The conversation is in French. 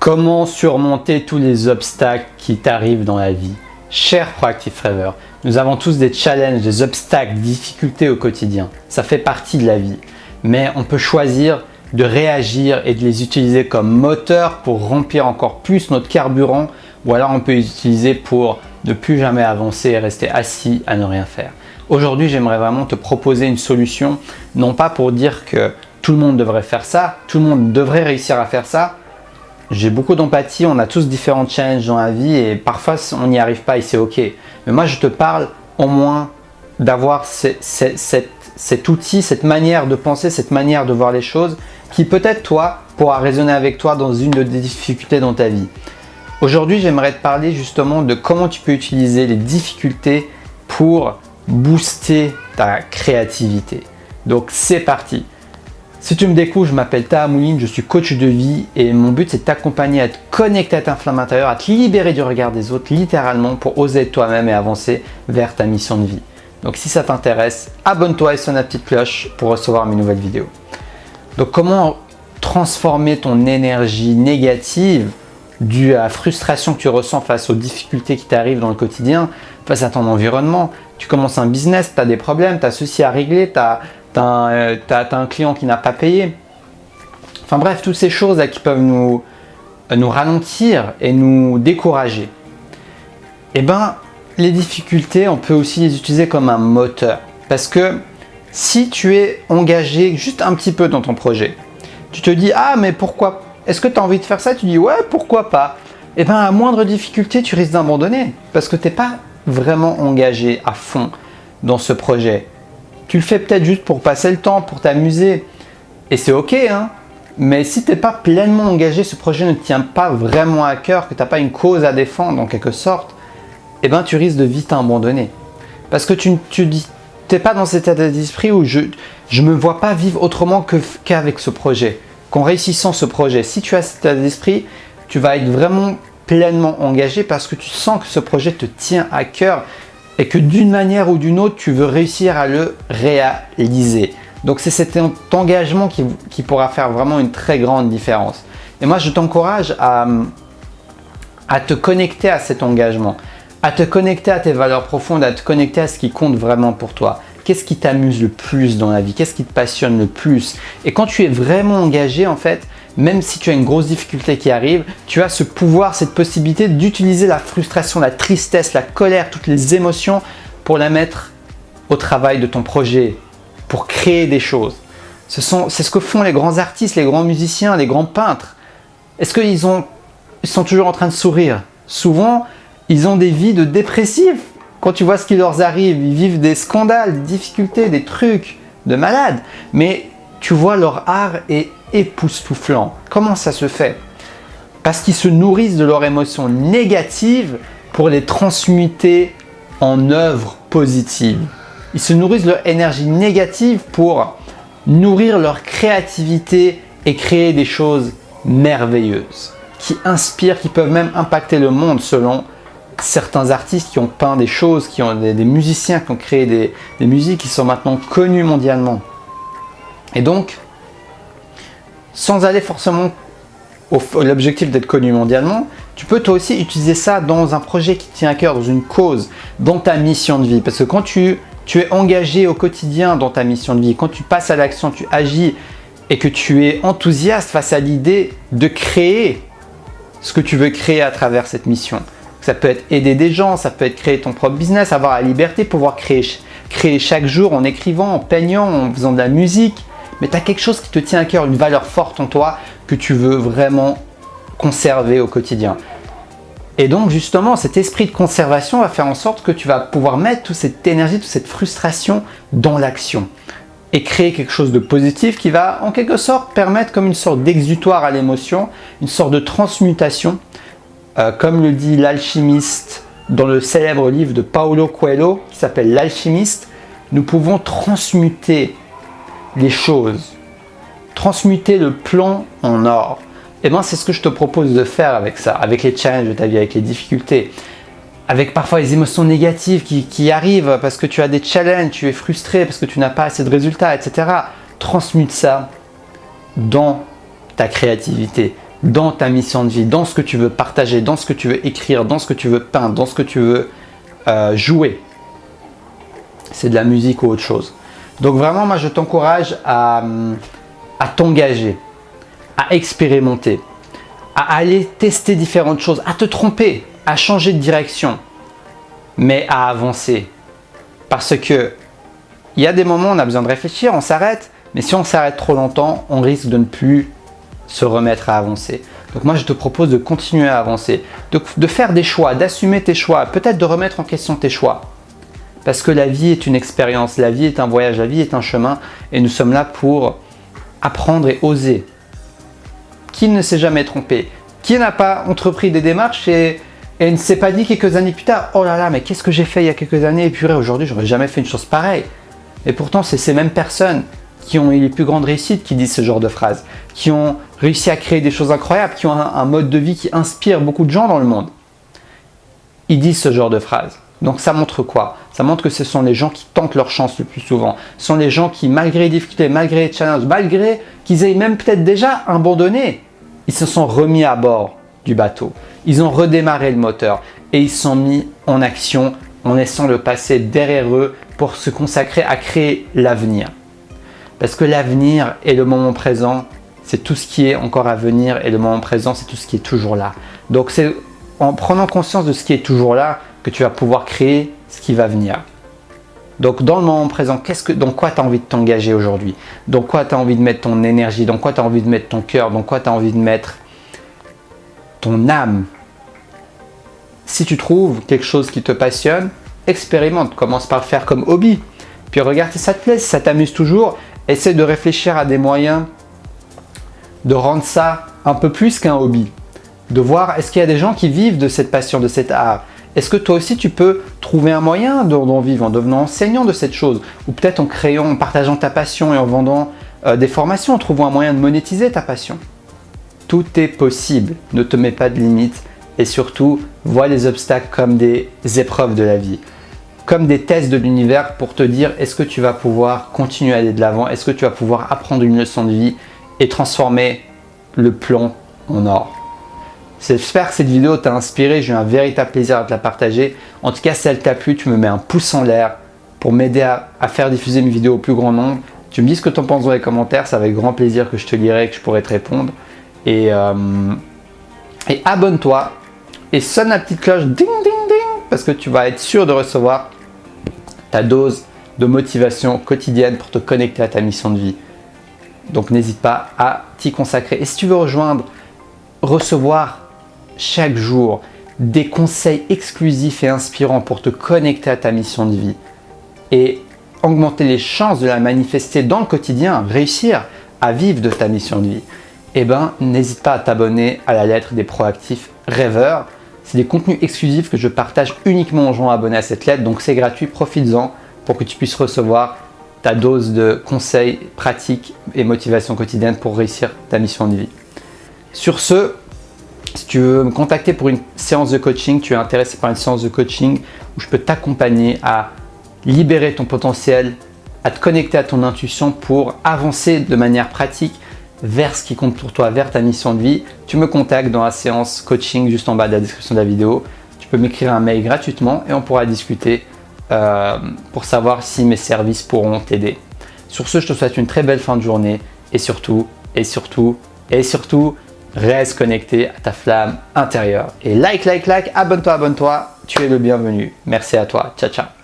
Comment surmonter tous les obstacles qui t'arrivent dans la vie? Cher Proactive Forever, nous avons tous des challenges, des obstacles, des difficultés au quotidien. Ça fait partie de la vie. Mais on peut choisir de réagir et de les utiliser comme moteur pour remplir encore plus notre carburant, ou alors on peut les utiliser pour ne plus jamais avancer et rester assis à ne rien faire. Aujourd'hui, j'aimerais vraiment te proposer une solution, non pas pour dire que tout le monde devrait faire ça, tout le monde devrait réussir à faire ça. J'ai beaucoup d'empathie, on a tous différents challenges dans la vie et parfois on n'y arrive pas et c'est ok. Mais moi je te parle au moins d'avoir cet outil, cette manière de penser, cette manière de voir les choses qui peut-être toi pourra résonner avec toi dans une des difficultés dans ta vie. Aujourd'hui j'aimerais te parler justement de comment tu peux utiliser les difficultés pour booster ta créativité. Donc c'est parti. Si tu me découvres, je m'appelle Taha Mouline, je suis coach de vie et mon but c'est de t'accompagner à te connecter à ta flamme intérieure, à te libérer du regard des autres, littéralement pour oser être toi-même et avancer vers ta mission de vie. Donc si ça t'intéresse, abonne-toi et sonne la petite cloche pour recevoir mes nouvelles vidéos. Donc comment transformer ton énergie négative due à la frustration que tu ressens face aux difficultés qui t'arrivent dans le quotidien, face à ton environnement. Tu commences un business, tu as des problèmes, tu as ceci à régler, tu as un client qui n'a pas payé. Enfin bref, toutes ces choses là qui peuvent nous ralentir et nous décourager. Eh bien, les difficultés, on peut aussi les utiliser comme un moteur. Parce que si tu es engagé juste un petit peu dans ton projet, tu te dis « Ah, mais pourquoi? Est-ce que tu as envie de faire ça ?» Tu dis « Ouais, pourquoi pas ?» Eh bien, à moindre difficulté, tu risques d'abandonner. Parce que tu n'es pas vraiment engagé à fond dans ce projet. Tu le fais peut-être juste pour passer le temps, pour t'amuser. Et c'est ok, hein. Mais si tu n'es pas pleinement engagé, ce projet ne te tient pas vraiment à cœur, que tu n'as pas une cause à défendre en quelque sorte, eh ben, tu risques de vite abandonner. Parce que tu n'es pas dans cet état d'esprit où je ne me vois pas vivre autrement qu'avec ce projet, qu'en réussissant ce projet. Si tu as cet état d'esprit, tu vas être vraiment pleinement engagé parce que tu sens que ce projet te tient à cœur et que d'une manière ou d'une autre, tu veux réussir à le réaliser. Donc c'est cet engagement qui pourra faire vraiment une très grande différence. Et moi, je t'encourage à te connecter à cet engagement, à te connecter à tes valeurs profondes, à te connecter à ce qui compte vraiment pour toi. Qu'est-ce qui t'amuse le plus dans la vie? Qu'est-ce qui te passionne le plus? Et quand tu es vraiment engagé, en fait, même si tu as une grosse difficulté qui arrive, tu as ce pouvoir, cette possibilité d'utiliser la frustration, la tristesse, la colère, toutes les émotions pour la mettre au travail de ton projet, pour créer des choses. C'est ce que font les grands artistes, les grands musiciens, les grands peintres. Est-ce qu'ils sont toujours en train de sourire? Souvent, ils ont des vies de dépressifs. Quand tu vois ce qui leur arrive, ils vivent des scandales, des difficultés, des trucs de malades. Mais tu vois, leur art est époustouflant. Comment ça se fait? Parce qu'ils se nourrissent de leurs émotions négatives pour les transmuter en œuvres positives. Ils se nourrissent de leur énergie négative pour nourrir leur créativité et créer des choses merveilleuses, qui inspirent, qui peuvent même impacter le monde selon certains artistes qui ont peint des choses, qui ont des musiciens qui ont créé des musiques qui sont maintenant connues mondialement. Et donc, sans aller forcément l'objectif d'être connu mondialement, tu peux toi aussi utiliser ça dans un projet qui te tient à cœur, dans une cause, dans ta mission de vie. Parce que quand tu es engagé au quotidien dans ta mission de vie, quand tu passes à l'action, tu agis et que tu es enthousiaste face à l'idée de créer ce que tu veux créer à travers cette mission. Ça peut être aider des gens, ça peut être créer ton propre business, avoir la liberté, pouvoir créer chaque jour en écrivant, en peignant, en faisant de la musique. Mais tu as quelque chose qui te tient à cœur, une valeur forte en toi que tu veux vraiment conserver au quotidien. Et donc justement, cet esprit de conservation va faire en sorte que tu vas pouvoir mettre toute cette énergie, toute cette frustration dans l'action et créer quelque chose de positif qui va en quelque sorte permettre comme une sorte d'exutoire à l'émotion, une sorte de transmutation. Comme le dit l'alchimiste dans le célèbre livre de Paulo Coelho qui s'appelle L'Alchimiste, nous pouvons transmuter les choses, transmuter le plomb en or. Et bien c'est ce que je te propose de faire avec ça, avec les challenges de ta vie, avec les difficultés, avec parfois les émotions négatives qui arrivent parce que tu as des challenges, tu es frustré parce que tu n'as pas assez de résultats, etc. Transmute ça dans ta créativité, dans ta mission de vie, dans ce que tu veux partager, dans ce que tu veux écrire, dans ce que tu veux peindre, dans ce que tu veux jouer. C'est de la musique ou autre chose. Donc vraiment, moi, je t'encourage à t'engager, à expérimenter, à aller tester différentes choses, à te tromper, à changer de direction, mais à avancer. Parce que il y a des moments où on a besoin de réfléchir, on s'arrête, mais si on s'arrête trop longtemps, on risque de ne plus se remettre à avancer. Donc moi, je te propose de continuer à avancer, de faire des choix, d'assumer tes choix, peut-être de remettre en question tes choix. Parce que la vie est une expérience, la vie est un voyage, la vie est un chemin, et nous sommes là pour apprendre et oser. Qui ne s'est jamais trompé? Qui n'a pas entrepris des démarches et ne s'est pas dit quelques années plus tard, oh là là, mais qu'est-ce que j'ai fait il y a quelques années, et purée, aujourd'hui, j'aurais jamais fait une chose pareille. Et pourtant, c'est ces mêmes personnes qui ont eu les plus grandes réussites qui disent ce genre de phrases, qui ont réussi à créer des choses incroyables, qui ont un mode de vie qui inspire beaucoup de gens dans le monde. Ils disent ce genre de phrases. Donc ça montre quoi? Ça montre que ce sont les gens qui tentent leur chance le plus souvent. Ce sont les gens qui, malgré les difficultés, malgré les challenges, malgré qu'ils aient même peut-être déjà abandonné, ils se sont remis à bord du bateau. Ils ont redémarré le moteur et ils se sont mis en action en laissant le passé derrière eux pour se consacrer à créer l'avenir. Parce que l'avenir et le moment présent, c'est tout ce qui est encore à venir, et le moment présent, c'est tout ce qui est toujours là. Donc c'est en prenant conscience de ce qui est toujours là que tu vas pouvoir créer ce qui va venir. Donc dans le moment présent, dans quoi tu as envie de t'engager aujourd'hui? Dans quoi tu as envie de mettre ton énergie? Dans quoi tu as envie de mettre ton cœur? Dans quoi tu as envie de mettre ton âme? Si tu trouves quelque chose qui te passionne, expérimente, commence par le faire comme hobby. Puis regarde si ça te plaît, si ça t'amuse toujours, essaie de réfléchir à des moyens de rendre ça un peu plus qu'un hobby. De voir, est-ce qu'il y a des gens qui vivent de cette passion, de cet art? Est-ce que toi aussi tu peux trouver un moyen d'en vivre en devenant enseignant de cette chose? Ou peut-être en créant, en partageant ta passion et en vendant des formations, en trouvant un moyen de monétiser ta passion. Tout est possible, ne te mets pas de limites et surtout, vois les obstacles comme des épreuves de la vie, comme des tests de l'univers pour te dire est-ce que tu vas pouvoir continuer à aller de l'avant, est-ce que tu vas pouvoir apprendre une leçon de vie et transformer le plomb en or. J'espère que cette vidéo t'a inspiré, j'ai eu un véritable plaisir à te la partager. En tout cas, si elle t'a plu, tu me mets un pouce en l'air pour m'aider à faire diffuser mes vidéos au plus grand nombre. Tu me dis ce que tu en penses dans les commentaires, c'est avec grand plaisir que je te lirai, que je pourrai te répondre. Et abonne-toi et sonne la petite cloche ding ding ding parce que tu vas être sûr de recevoir ta dose de motivation quotidienne pour te connecter à ta mission de vie. Donc n'hésite pas à t'y consacrer. Et si tu veux recevoir chaque jour des conseils exclusifs et inspirants pour te connecter à ta mission de vie et augmenter les chances de la manifester dans le quotidien, réussir à vivre de ta mission de vie, eh ben, n'hésite pas à t'abonner à la lettre des proactifs rêveurs. C'est des contenus exclusifs que je partage uniquement aux gens abonnés à cette lettre, donc c'est gratuit, profites-en pour que tu puisses recevoir ta dose de conseils, pratiques et motivation quotidienne pour réussir ta mission de vie. Sur ce, si tu veux me contacter pour une séance de coaching, tu es intéressé par une séance de coaching où je peux t'accompagner à libérer ton potentiel, à te connecter à ton intuition pour avancer de manière pratique vers ce qui compte pour toi, vers ta mission de vie, tu me contactes dans la séance coaching juste en bas de la description de la vidéo. Tu peux m'écrire un mail gratuitement et on pourra discuter pour savoir si mes services pourront t'aider. Sur ce, je te souhaite une très belle fin de journée et surtout, reste connecté à ta flamme intérieure. Et like, abonne-toi, tu es le bienvenu. Merci à toi. Ciao, ciao.